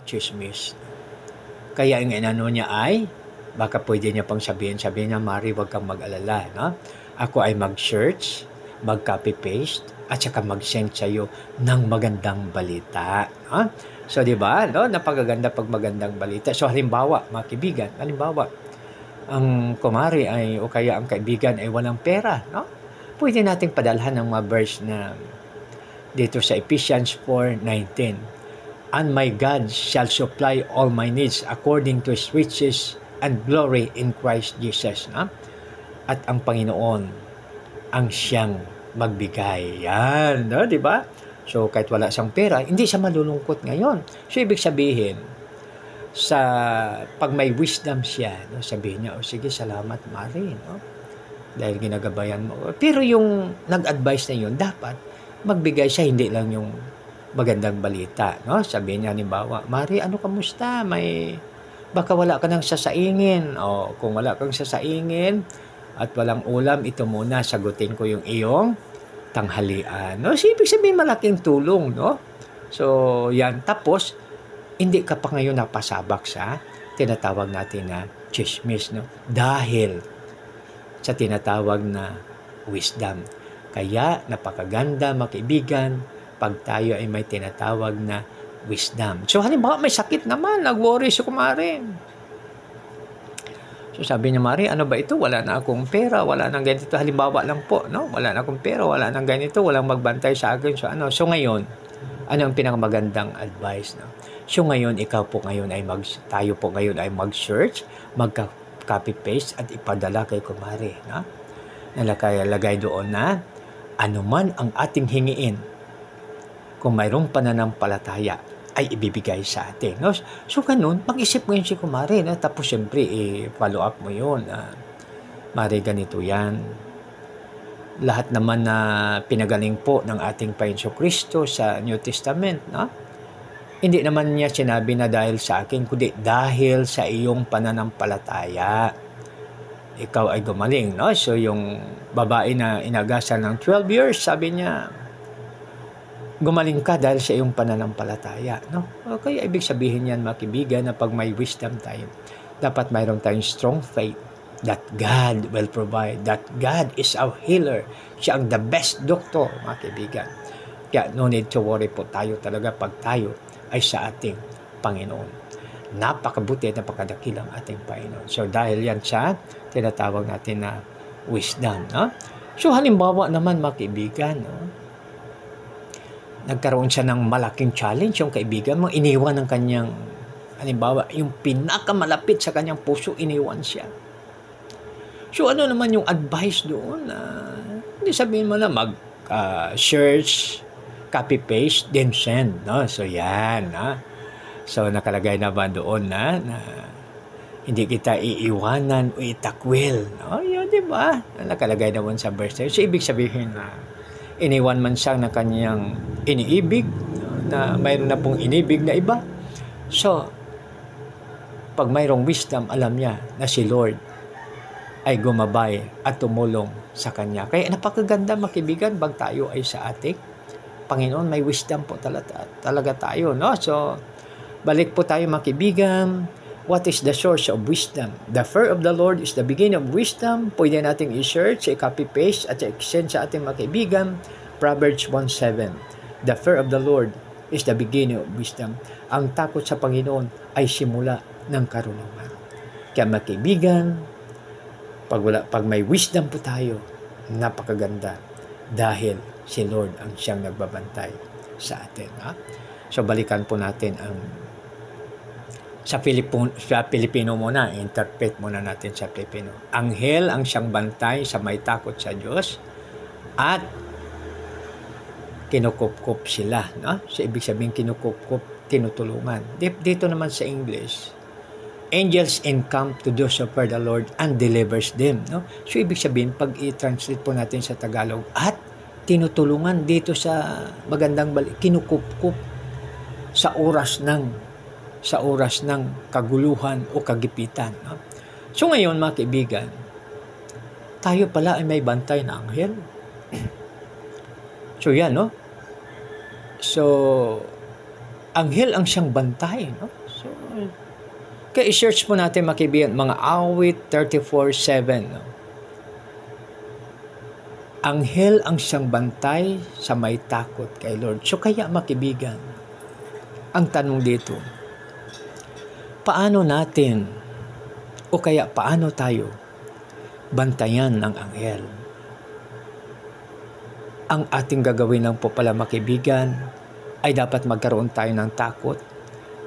chismis. Kaya ang inano niya ay, baka pwede niya pang sabihin niya, Mari, wag kang mag-alala, no? Ako ay mag-search, mag-copy-paste, at saka mag-send sa'yo ng magandang balita. No? So, di ba? No? Napakaganda pag magandang balita. So, halimbawa, mga kaibigan, ang kumari ay, o kaya ang kaibigan ay walang pera, no? Pwede nating padalhan ng mga verse na dito sa Ephesians 4:19. And my God shall supply all my needs according to His riches and glory in Christ Jesus. No? At ang Panginoon ang siyang magbigay. Yan, no? Di ba? So, kahit wala siyang pera, hindi siya malulungkot ngayon. So, ibig sabihin, pag may wisdom siya, no? Sabihin niya, sige, salamat, Mari, no? Dahil ginagabayan mo. Pero yung nag-advise na yun, dapat magbigay siya, hindi lang yung magandang balita, no? Sabihin niya, halimbawa, Mari, kamusta? Baka wala ka nang sasaingin. O, kung wala kang sasaingin at walang ulam, ito muna, sagutin ko yung iyong tanghalian. No? So, ibig sabihin, malaking tulong, no? So, yan. Tapos, hindi ka pa ngayon napasabak sa tinatawag natin na chismis, no? Dahil sa tinatawag na wisdom. Kaya, napakaganda, mga kaibigan, pag tayo ay may tinatawag na wisdom. So, halimbawa, may sakit naman, nag-worry si kumare. So, sabi niya, Mari, ano ba ito? Wala na akong pera, wala nang ganito. Halimbawa lang po, no? Wala na akong pera, wala nang ganito, walang magbantay sa akin. So, ngayon, ano ang pinakamagandang advice, no? So, ngayon, tayo po ngayon ay mag-search, mag-copy-paste at ipadala kay kumare, no? Nalagay doon na, anuman ang ating hingiin, kung mayroong pananampalataya, ay ibibigay sa atin. No? So, ganun, mag-isip mo yun si kumare. No? Tapos, siyempre, follow up mo yun. Mari, ganito yan. Lahat naman na pinagaling po ng ating Panginoon Kristo sa New Testament, no? Hindi naman niya sinabi na dahil sa akin, kundi dahil sa iyong pananampalataya, ikaw ay gumaling. No? So, yung babae na inagasan ng 12 years, sabi niya, gumaling ka dahil sa iyong pananampalataya. No? Okay, ibig sabihin yan, mga kaibigan, na pag may wisdom tayo, dapat mayroon tayong strong faith that God will provide, that God is our healer. Siya ang the best doctor, mga kaibigan. Kaya no need to worry po tayo talaga pag tayo ay sa ating Panginoon. Napakabuti at napakadakilang ating Panginoon. So dahil yan sa tinatawag natin na wisdom. No? So halimbawa naman, mga kaibigan, no? Nagkaroon siya ng malaking challenge, yung kaibigan mo, iniwan ng kanyang, halimbawa, yung pinakamalapit sa kanyang puso, iniwan siya. So, ano naman yung advice doon? Hindi sabihin mo na mag-search, copy-paste, then send. No? So, yan. So, nakalagay naman doon na hindi kita iiwanan o itakwil. No? Yun, di ba? Nakalagay naman sa verse. So, ibig sabihin na iniwan man siya na kanyang iniibig, na mayroon na pong inibig na iba. So, pag mayroong wisdom, alam niya na si Lord ay gumabay at tumulong sa kanya. Kaya napakaganda, mga kaibigan, pag tayo ay sa ating Panginoon, may wisdom po talaga tayo. No? So, balik po tayo, mga kaibigan. What is the source of wisdom? The fear of the Lord is the beginning of wisdom. Pwede nating i-search, i-copy-paste, at i-send sa ating mga kaibigan. Proverbs 1:7. The fear of the Lord is the beginning of wisdom. Ang takot sa Panginoon ay simula ng karunungan. Kaya, mga kaibigan, pag may wisdom po tayo, napakaganda. Dahil si Lord ang siyang nagbabantay sa atin. So, balikan po natin ang sa Pilipino muna, interpret muna natin sa Pilipino. Anghel ang siyang bantay sa may takot sa Diyos at kinukup-kup sila. No? So, ibig sabihin kinukup-kup, tinutulungan. Dito naman sa English, angels encamp to those who fear the Lord and delivers them. No? So, ibig sabihin, pag i-translate po natin sa Tagalog, at tinutulungan dito sa magandang balik, kinukup-kup sa oras ng kaguluhan o kagipitan. No? So ngayon, mga kaibigan, tayo pala ay may bantay na anghel. So yan, no? So, Anghel ang siyang bantay, no? So, kaya i-search po natin mga kaibigan, mga awit 34:7, no? Anghel ang siyang bantay sa may takot kay Lord. So kaya mga kaibigan, ang tanong dito, paano natin o kaya paano tayo bantayan ng anghel? Ang ating gagawin lang po pala mga kaibigan ay dapat magkaroon tayo ng takot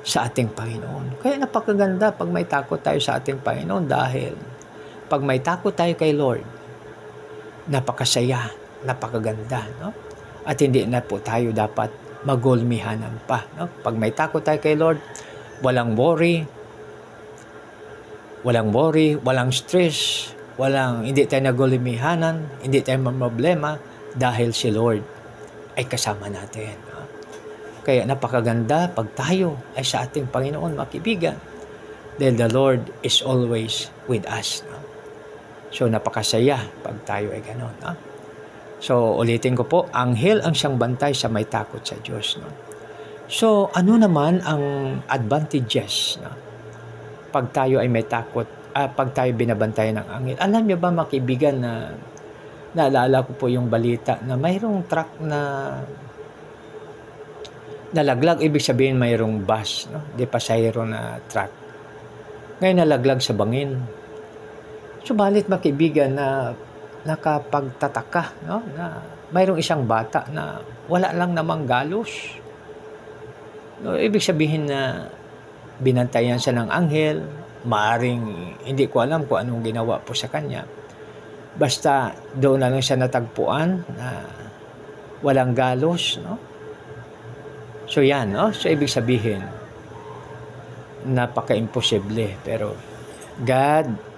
sa ating Panginoon. Kaya napakaganda pag may takot tayo sa ating Panginoon dahil pag may takot tayo kay Lord, napakasaya, napakaganda, no? At hindi na po tayo dapat magulmihanan pa, no? Pag may takot tayo kay Lord, walang worry, walang stress, hindi tayo nagulmihanan, hindi tayo mamroblema dahil si Lord ay kasama natin, no? Kaya napakaganda pag tayo ay sa ating Panginoon, mga kaibigan, dahil the Lord is always with us, no? So napakasaya pag tayo ay gano'n, no? So ulitin ko po, anghel ang siyang bantay sa may takot sa Diyos, no? So ano naman ang advantages, no? Pag tayo ay may takot, pag tayo binabantayan ng anghel. Alam niyo ba mga kaibigan na naalala ko po yung balita na mayroong truck na nalaglag, ibig sabihin mayroong bus, no? De pasahero na truck. Ngayon nalaglag sa bangin. Subalit mga kaibigan na nakapagtataka, no? Na mayroong isang bata na wala lang namang galos. No, ibig sabihin na binantayan siya ng anghel, maaring hindi ko alam kung anong ginawa po sa kanya. Basta doon na lang siya natagpuan na walang galos, no? So yan, no? So ibig sabihin, napaka-imposible. Pero God